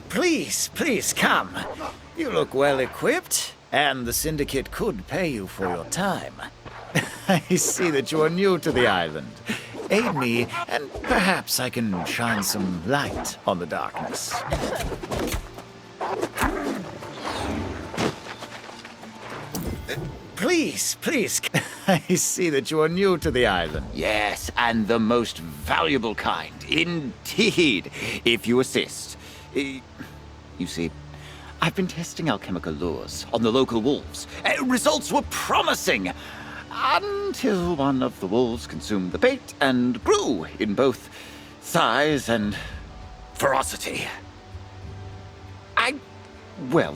Please, please come. You look well equipped, and the Syndicate could pay you for your time. I see that you are new to the island. Aid me, and perhaps I can shine some light on the darkness. Please, please. I see that you are new to the island. Yes, and the most valuable kind, indeed, if you assist. You see, I've been testing alchemical lures on the local wolves. Results were promising, until one of the wolves consumed the bait and grew in both size and ferocity. Well,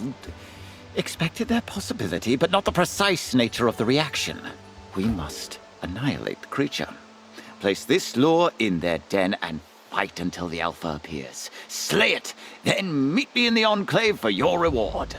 expected that possibility, but not the precise nature of the reaction. We must annihilate the creature. Place this lure in their den and fight until the Alpha appears. Slay it, then meet me in the Enclave for your reward.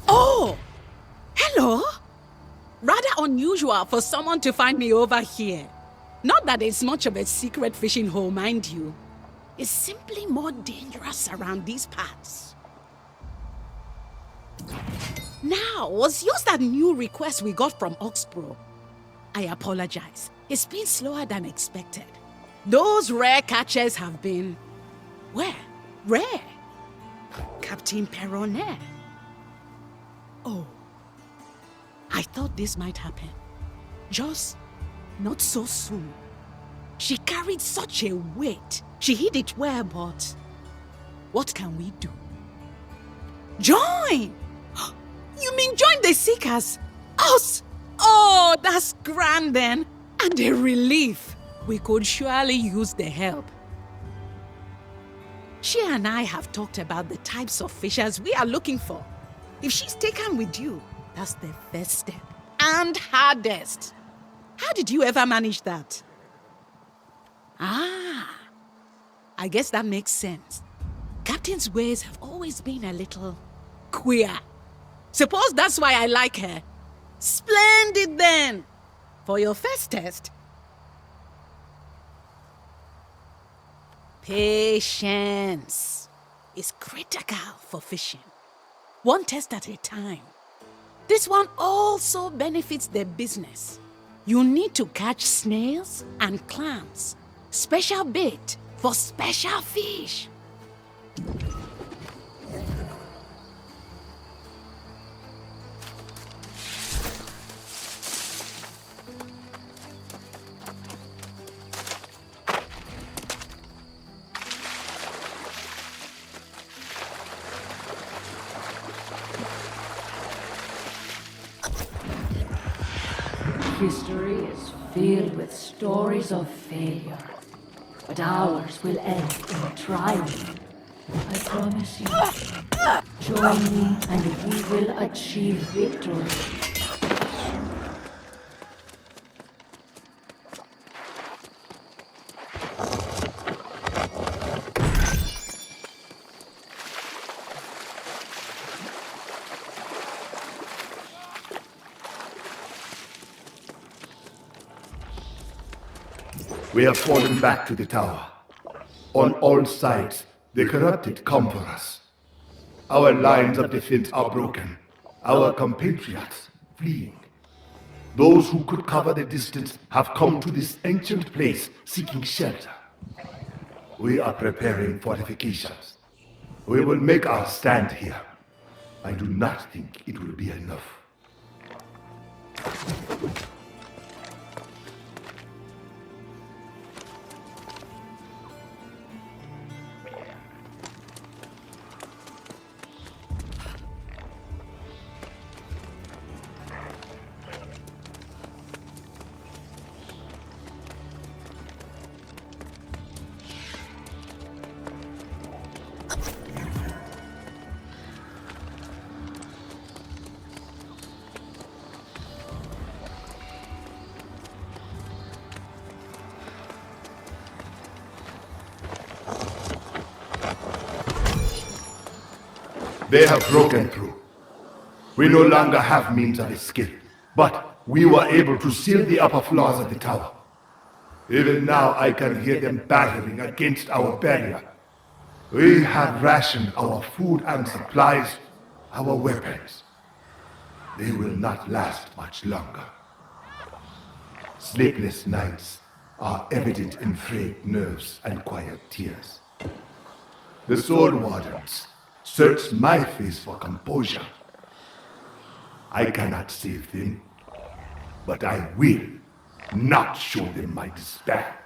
Oh! Hello? Rather unusual for someone to find me over here. Not that it's much of a secret fishing hole, mind you. It's simply more dangerous around these parts. Now, was yours that new request we got from Oxboro? I apologize. It's been slower than expected. Those rare catches have been... where? Rare? Captain Perronet. Oh. I thought this might happen. Just not so soon. She carried such a weight. She hid it well, but what can we do? Join! You mean join the Seekers? Us? Oh, that's grand then. And a relief. We could surely use the help. She and I have talked about the types of fishers we are looking for. If she's taken with you, that's the first step. And hardest. How did you ever manage that? Ah, I guess that makes sense. Captain's ways have always been a little queer. Suppose that's why I like her. Splendid then! For your first test, patience is critical for fishing. One test at a time. This one also benefits the business. You need to catch snails and clams. Special bait for special fish. History is filled with stories of failure, but ours will end in triumph. I promise you. Join me and we will achieve victory. We have fallen back to the tower. On all sides, the corrupted come for us. Our lines of defense are broken. Our compatriots fleeing. Those who could cover the distance have come to this ancient place seeking shelter. We are preparing fortifications. We will make our stand here. I do not think it will be enough. They have broken through. We no longer have means of escape, but we were able to seal the upper floors of the tower. Even now I can hear them battering against our barrier. We have rationed our food and supplies, our weapons. They will not last much longer. Sleepless nights are evident in frayed nerves and quiet tears. The Sword Wardens search my face for composure. I cannot save them, but I will not show them my despair.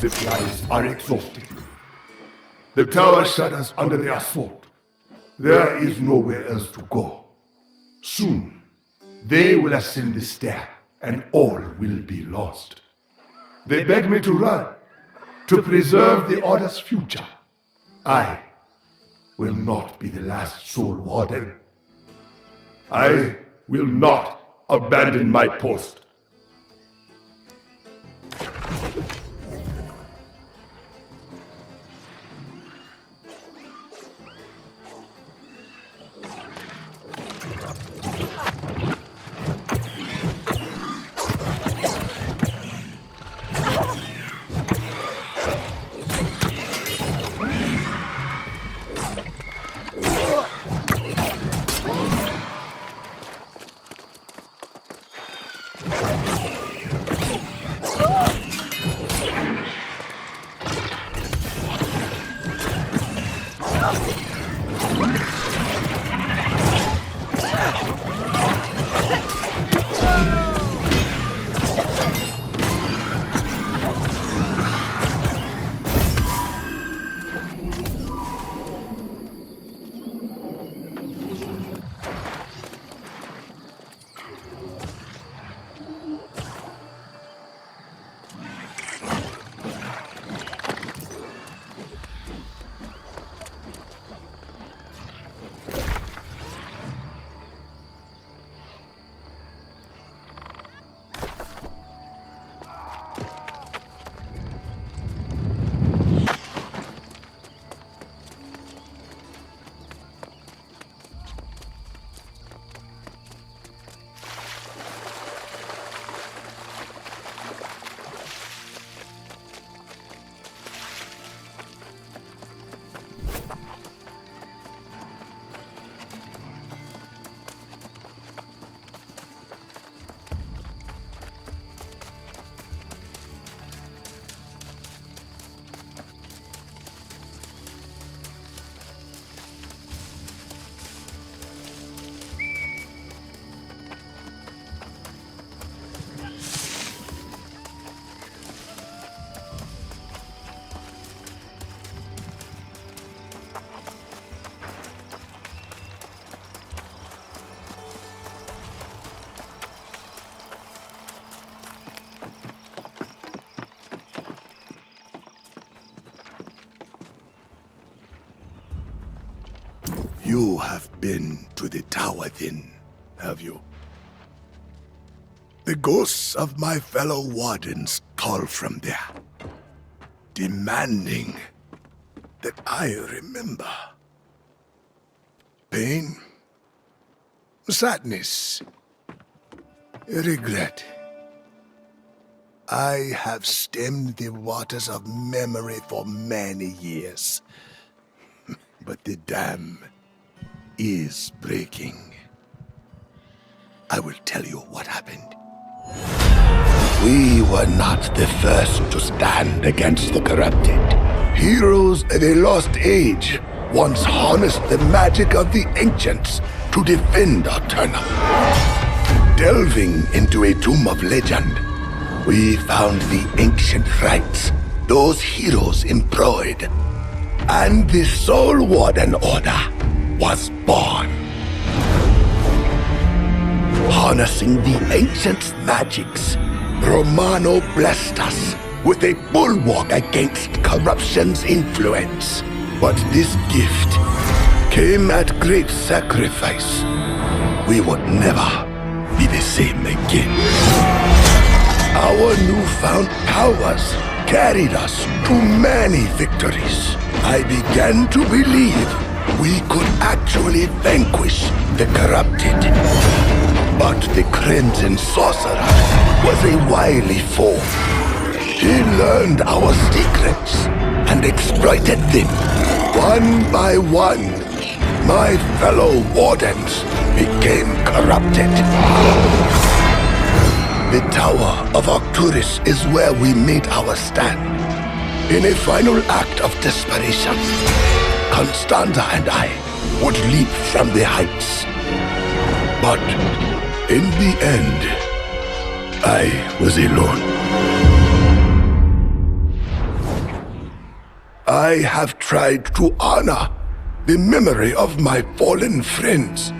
supplies are exhausted. The tower shudders under the assault. There is nowhere else to go. Soon, they will ascend the stair, and all will be lost. They beg me to run, to preserve the Order's future. I will not be the last Soul Warden. I will not abandon my post. You have been to the tower then, have you? The ghosts of my fellow wardens call from there, demanding that I remember. Pain, sadness, regret. I have stemmed the waters of memory for many years, but the dam is breaking. I will tell you what happened. We were not the first to stand against the corrupted. Heroes of a lost age once harnessed the magic of the ancients to defend Arcturus. Delving into a tomb of legend, we found the ancient rites those heroes employed, and the Soul Warden Order was born. Harnessing the ancients' magics, Romano blessed us with a bulwark against corruption's influence. But this gift came at great sacrifice. We would never be the same again. Our newfound powers carried us to many victories. I began to believe we could actually vanquish the corrupted. But the Crimson Sorcerer was a wily foe. He learned our secrets and exploited them. One by one, my fellow wardens became corrupted. The Tower of Arcturus is where we made our stand. In a final act of desperation, Constanza and I would leap from the heights. But in the end, I was alone. I have tried to honor the memory of my fallen friends,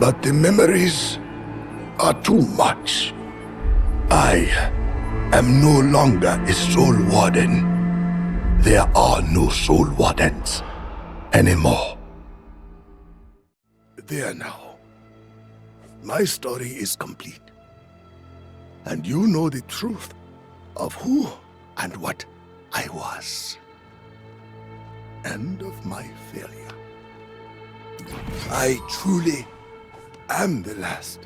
but the memories are too much. I am no longer a soul warden. There are no soul wardens anymore. There now. My story is complete. And you know the truth of who and what I was. End of my failure. I truly am the last.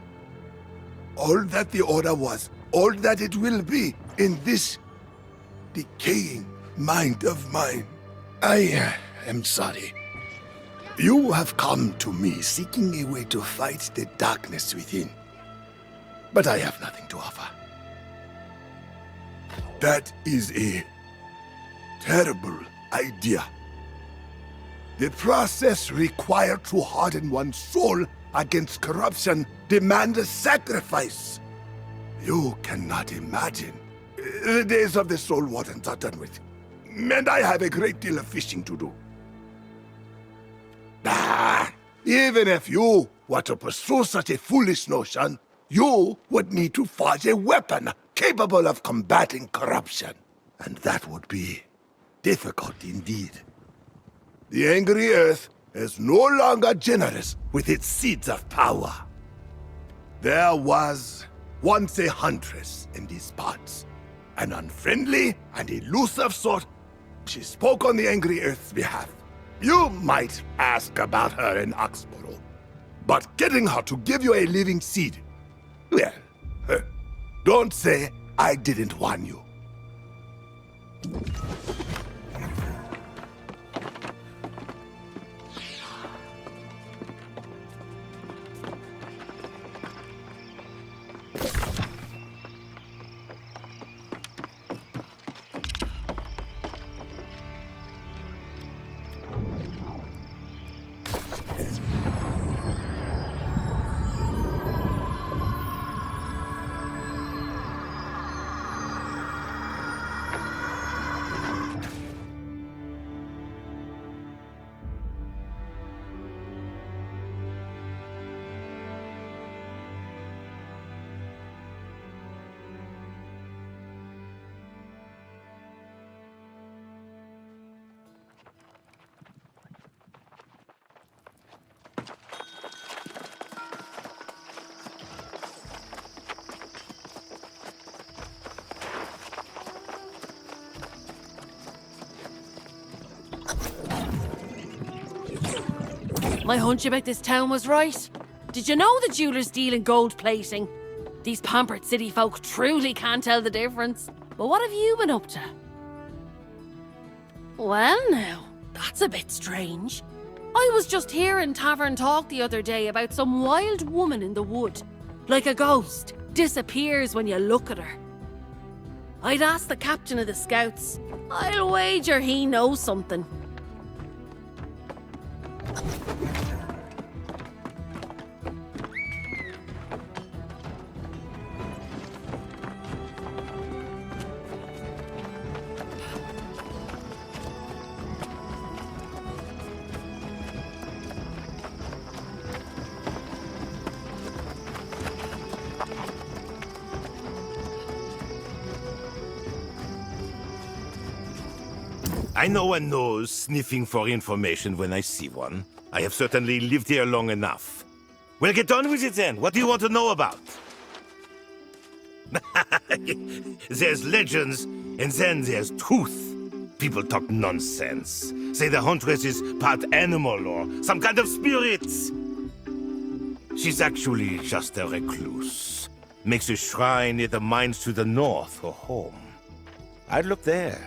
All that the Order was, all that it will be in this decaying mind of mine. I am sorry. You have come to me seeking a way to fight the darkness within. But I have nothing to offer. That is a terrible idea. The process required to harden one's soul against corruption demands a sacrifice. You cannot imagine. The days of the Soul Wardens are done with. And I have a great deal of fishing to do. Even if you were to pursue such a foolish notion, you would need to forge a weapon capable of combating corruption. And that would be difficult indeed. The angry earth is no longer generous with its seeds of power. There was once a huntress in these parts, an unfriendly and elusive sort. She spoke on the angry earth's behalf. You might ask about her in Oxboro, but getting her to give you a living seed, well, don't say I didn't warn you. My hunch about this town was right. Did you know the jewelers deal in gold plating? These pampered city folk truly can't tell the difference. But what have you been up to? Well now, that's a bit strange. I was just hearing tavern talk the other day about some wild woman in the wood. Like a ghost, disappears when you look at her. I'd ask the captain of the scouts. I'll wager he knows something. I know one knows sniffing for information when I see one. I have certainly lived here long enough. Well, get on with it then. What do you want to know about? There's legends, and then there's truth. People talk nonsense. Say the huntress is part animal or some kind of spirit. She's actually just a recluse. Makes a shrine near the mines to the north her home. I'd look there.